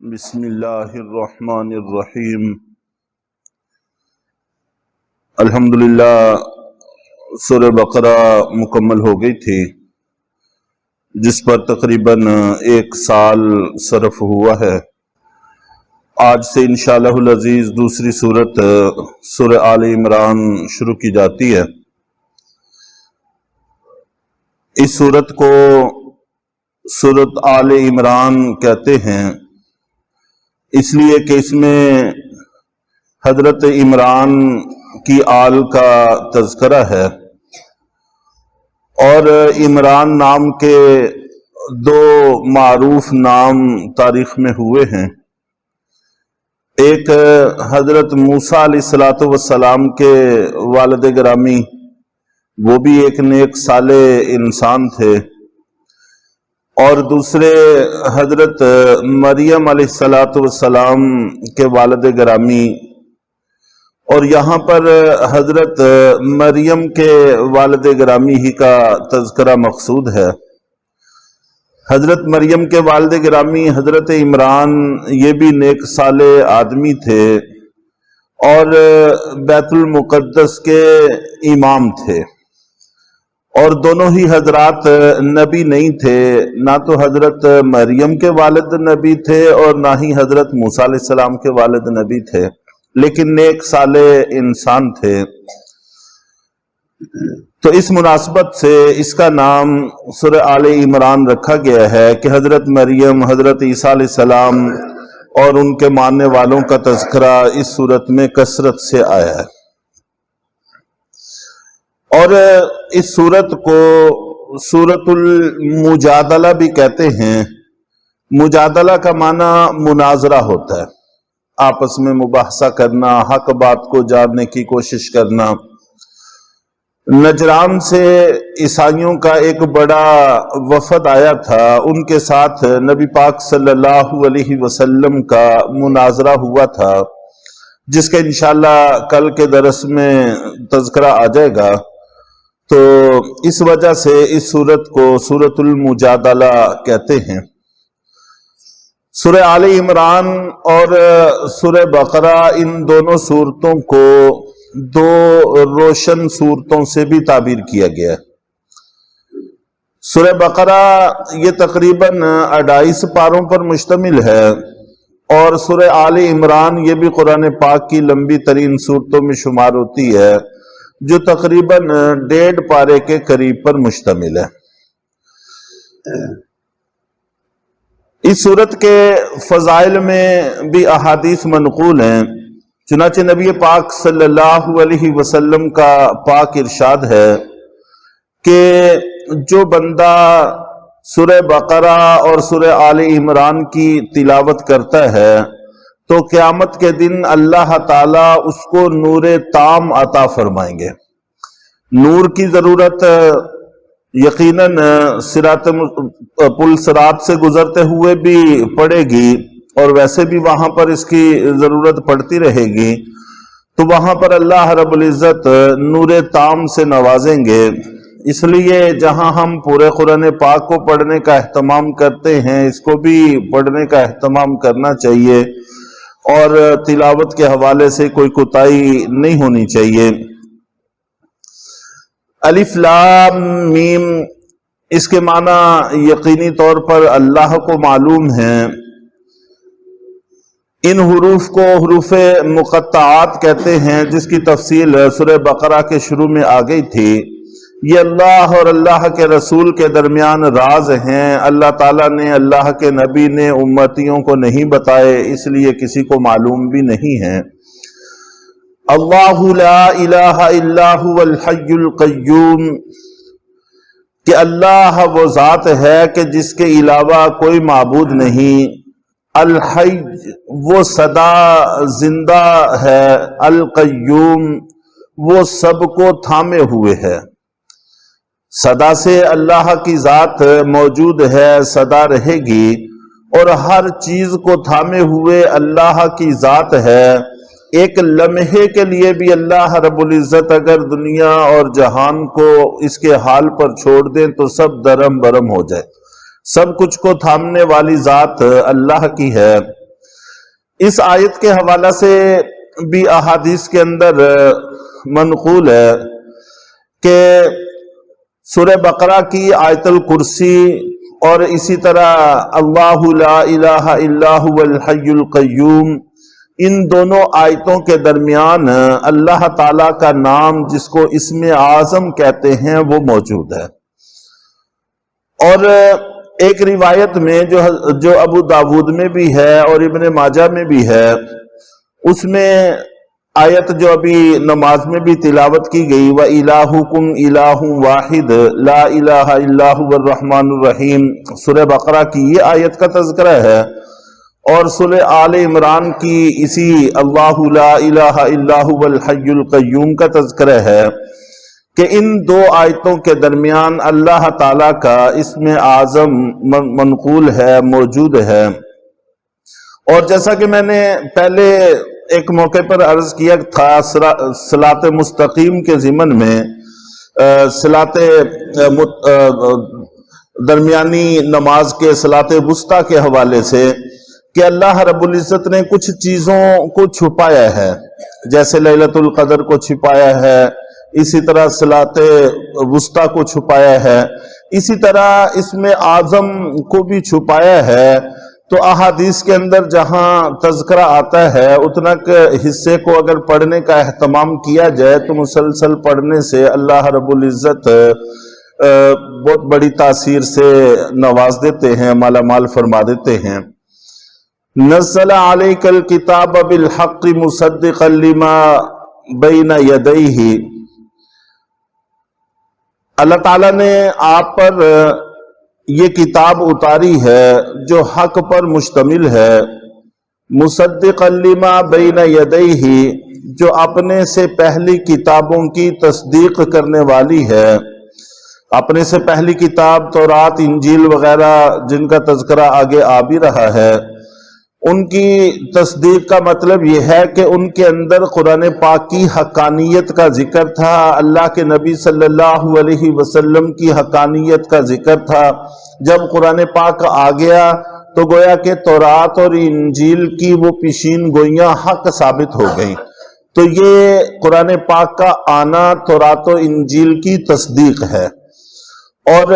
بسم اللہ الرحمن الرحیم۔ الحمدللہ سورہ بقرہ مکمل ہو گئی تھی، جس پر تقریباً 1 سال صرف ہوا ہے۔ آج سے انشاءاللہ العزیز دوسری سورت سورہ آل عمران شروع کی جاتی ہے۔ اس سورت کو سورت آل عمران کہتے ہیں اس لیے کہ اس میں حضرت عمران کی آل کا تذکرہ ہے، اور عمران نام کے 2 معروف نام تاریخ میں ہوئے ہیں۔ ایک حضرت موسیٰ علیہ السلام کے والد گرامی، وہ بھی ایک نیک صالح انسان تھے، اور دوسرے حضرت مریم علیہ السلام کے والد گرامی، اور یہاں پر حضرت مریم کے والد گرامی ہی کا تذکرہ مقصود ہے۔ حضرت مریم کے والد گرامی حضرت عمران یہ بھی نیک صالح آدمی تھے، اور بیت المقدس کے امام تھے، اور دونوں ہی حضرات نبی نہیں تھے۔ نہ تو حضرت مریم کے والد نبی تھے اور نہ ہی حضرت موسیٰ علیہ السلام کے والد نبی تھے، لیکن نیک صالح انسان تھے۔ تو اس مناسبت سے اس کا نام سورہ آل عمران رکھا گیا ہے کہ حضرت مریم، حضرت عیسیٰ علیہ السلام اور ان کے ماننے والوں کا تذکرہ اس سورت میں کثرت سے آیا ہے۔ اور اس سورت کو سورۃ المجادلہ بھی کہتے ہیں۔ مجادلہ کا معنی مناظرہ ہوتا ہے، آپس میں مباحثہ کرنا، حق بات کو جاننے کی کوشش کرنا۔ نجران سے عیسائیوں کا ایک بڑا وفد آیا تھا، ان کے ساتھ نبی پاک صلی اللہ علیہ وسلم کا مناظرہ ہوا تھا، جس کا انشاءاللہ کل کے درس میں تذکرہ آ جائے گا۔ تو اس وجہ سے اس سورت کو سورۃ المجادلہ کہتے ہیں۔ سورہ آل عمران اور سورہ بقرہ، ان دونوں سورتوں کو 2 روشن سورتوں سے بھی تعبیر کیا گیا ہے۔ سورہ بقرہ یہ تقریباً 250 پاروں پر مشتمل ہے، اور سورہ آل عمران یہ بھی قرآن پاک کی لمبی ترین سورتوں میں شمار ہوتی ہے، جو تقریباً 1.5 پارے کے قریب پر مشتمل ہے۔ اس سورت کے فضائل میں بھی احادیث منقول ہیں۔ چنانچہ نبی پاک صلی اللہ علیہ وسلم کا پاک ارشاد ہے کہ جو بندہ سورہ بقرہ اور سورہ آل عمران کی تلاوت کرتا ہے تو قیامت کے دن اللہ تعالیٰ اس کو نور تام عطا فرمائیں گے۔ نور کی ضرورت یقیناً پل صراط سے گزرتے ہوئے بھی پڑے گی، اور ویسے بھی وہاں پر اس کی ضرورت پڑتی رہے گی، تو وہاں پر اللہ رب العزت نور تام سے نوازیں گے۔ اس لیے جہاں ہم پورے قرآن پاک کو پڑھنے کا اہتمام کرتے ہیں، اس کو بھی پڑھنے کا اہتمام کرنا چاہیے، اور تلاوت کے حوالے سے کوئی کوتاہی نہیں ہونی چاہیے۔ الف لام میم، اس کے معنی یقینی طور پر اللہ کو معلوم ہیں۔ ان حروف کو حروف مقطعات کہتے ہیں، جس کی تفصیل سورہ بقرہ کے شروع میں آ گئی تھی۔ یہ اللہ اور اللہ کے رسول کے درمیان راز ہیں، اللہ تعالیٰ نے، اللہ کے نبی نے امتیوں کو نہیں بتائے، اس لیے کسی کو معلوم بھی نہیں ہے۔ اللہ لا الہ الا هو الحی القیوم، کہ اللہ وہ ذات ہے کہ جس کے علاوہ کوئی معبود نہیں۔ الحی وہ سدا زندہ ہے، القیوم وہ سب کو تھامے ہوئے ہے۔ سدا سے اللہ کی ذات موجود ہے، سدا رہے گی، اور ہر چیز کو تھامے ہوئے اللہ کی ذات ہے۔ ایک لمحے کے لیے بھی اللہ رب العزت اگر دنیا اور جہان کو اس کے حال پر چھوڑ دیں تو سب درم برم ہو جائے۔ سب کچھ کو تھامنے والی ذات اللہ کی ہے۔ اس آیت کے حوالہ سے بھی احادیث کے اندر منقول ہے کہ سورہ بقرہ کی آیت الکرسی اور اسی طرح اللہ لا الہ الا هو الحی القیوم، ان دونوں آیتوں کے درمیان اللہ تعالیٰ کا نام جس کو اسم اعظم کہتے ہیں وہ موجود ہے۔ اور ایک روایت میں جو ابو داود میں بھی ہے اور ابن ماجہ میں بھی ہے، اس میں آیت جو ابھی نماز میں بھی تلاوت کی گئی وَإِلَٰهُكُمْ إِلَٰهٌ وَاحِدٌ لَا إِلَٰهَ إِلَّا هُوَ الرَّحْمَٰنُ الرَّحِيمُ، سورہ بقرہ کی یہ آیت کا تذکرہ ہے، اور سورہ آل عمران کی اسی اللہ لا الہ الا هو الحی القیوم کا تذکرہ ہے کہ ان دو آیتوں کے درمیان اللہ تعالیٰ کا اسم اعظم منقول ہے، موجود ہے۔ اور جیسا کہ میں نے پہلے ایک موقع پر عرض کیا تھا صراط مستقیم کے ضمن میں، صلاۃ درمیانی نماز کے صلاۃ وسطیٰ کے حوالے سے کہ اللہ رب العزت نے کچھ چیزوں کو چھپایا ہے، جیسے لیلۃ القدر کو چھپایا ہے، اسی طرح صلاۃ وسطیٰ کو چھپایا ہے، اسی طرح اسم اعظم کو بھی چھپایا ہے۔ تو احادیث کے اندر جہاں تذکرہ آتا ہے اتنا حصے کو اگر پڑھنے کا اہتمام کیا جائے تو مسلسل پڑھنے سے اللہ رب العزت بہت بڑی تاثیر سے نواز دیتے ہیں، مالا مال فرما دیتے ہیں۔ نزل علیک الکتاب بالحق مصدقا لما بین یدیہ، اللہ تعالیٰ نے آپ پر یہ کتاب اتاری ہے جو حق پر مشتمل ہے، مصدقا لما بین یدیہ، جو اپنے سے پہلی کتابوں کی تصدیق کرنے والی ہے۔ اپنے سے پہلی کتاب تورات، انجیل وغیرہ جن کا تذکرہ آگے آ بھی رہا ہے، ان کی تصدیق کا مطلب یہ ہے کہ ان کے اندر قرآن پاک کی حقانیت کا ذکر تھا، اللہ کے نبی صلی اللہ علیہ وسلم کی حقانیت کا ذکر تھا۔ جب قرآن پاک آ گیا تو گویا کہ تورات اور انجیل کی وہ پیشین گوئیاں حق ثابت ہو گئیں۔ تو یہ قرآن پاک کا آنا تورات و انجیل کی تصدیق ہے۔ اور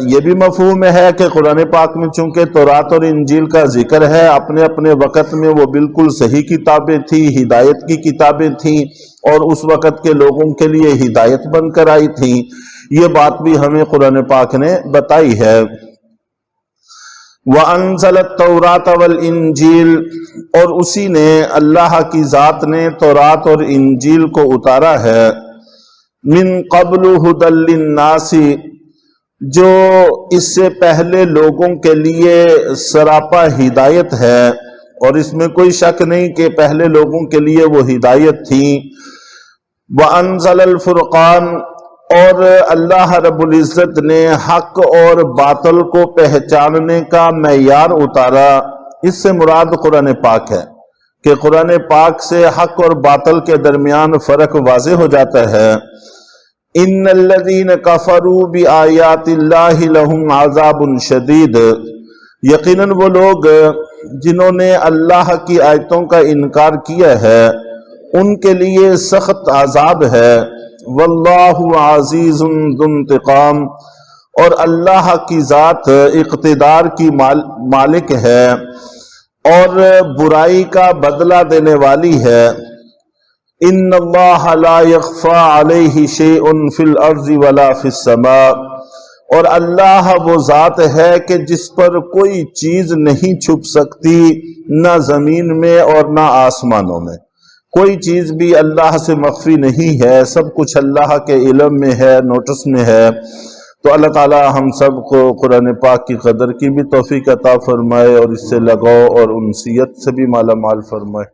یہ بھی مفہوم ہے کہ قرآن پاک میں چونکہ تورات اور انجیل کا ذکر ہے، اپنے اپنے وقت میں وہ بالکل صحیح کتابیں تھیں، ہدایت کی کتابیں تھیں، اور اس وقت کے لوگوں کے لیے ہدایت بن کر آئی تھیں۔ یہ بات بھی ہمیں قرآن پاک نے بتائی ہے۔ وَأَنزَلَ التَّوْرَاةَ وَالْإِنجِيلَ، اور اسی نے، اللہ کی ذات نے تورات اور انجیل کو اتارا ہے، مِن قَبْلُ هُدًى لِلنَّاسِ، جو اس سے پہلے لوگوں کے لیے سراپا ہدایت ہے، اور اس میں کوئی شک نہیں کہ پہلے لوگوں کے لیے وہ ہدایت تھی۔ وَأَنزَلَ الْفُرْقَانَ، اور اللہ رب العزت نے حق اور باطل کو پہچاننے کا معیار اتارا۔ اس سے مراد قرآن پاک ہے کہ قرآن پاک سے حق اور باطل کے درمیان فرق واضح ہو جاتا ہے۔ ان الذین کفروا بآیات اللہ لہم عذاب شدید، یقیناً وہ لوگ جنہوں نے اللہ کی آیتوں کا انکار کیا ہے ان کے لیے سخت عذاب ہے۔ واللہ عزیز ذو انتقام، اور اللہ کی ذات اقتدار کی مالک ہے اور برائی کا بدلہ دینے والی ہے۔ ان اللہ لا یخفی علیہ شیء فی الارض ولا فی السماء، اور اللہ وہ ذات ہے کہ جس پر کوئی چیز نہیں چھپ سکتی، نہ زمین میں اور نہ آسمانوں میں۔ کوئی چیز بھی اللہ سے مخفی نہیں ہے، سب کچھ اللہ کے علم میں ہے، نوٹس میں ہے۔ تو اللہ تعالی ہم سب کو قرآن پاک کی قدر کی بھی توفیق عطا فرمائے، اور اس سے لگاؤ اور انسیت سے بھی مالا مال فرمائے۔